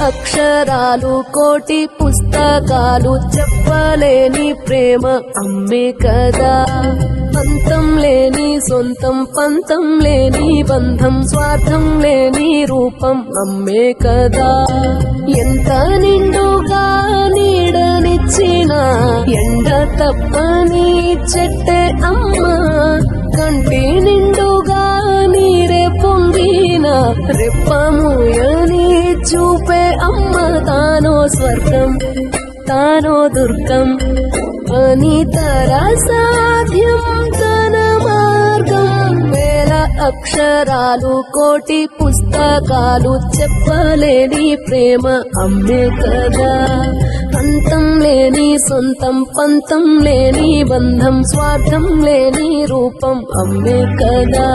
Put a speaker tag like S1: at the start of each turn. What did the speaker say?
S1: అక్షరాలు కోటి పుస్తకాలు చెప్పలేని ప్రేమ అమ్మే కదా. పంతం లేని సొంతం పంతం లేని బంధం స్వార్థం లేని రూపం అమ్మే కదా. ఎంత నిండుగా నీడనిచ్చిన ఎండ తప్పని చెట్టే అమ్మ. కంటి నిండుగా నీరే పొంగిన రెప్పముయని చూపే అమ్మ. తానో స్వర్గం తానో దుర్గం అని తరా సాధ్యం తన మార్గం. వేల అక్షరాలు కోటి పుస్తకాలు చెప్పలేని ప్రేమ అమ్మే కదా. అంతం లేని సొంతం పంతం లేని బంధం స్వార్థం లేని రూపం అమ్మే కదా.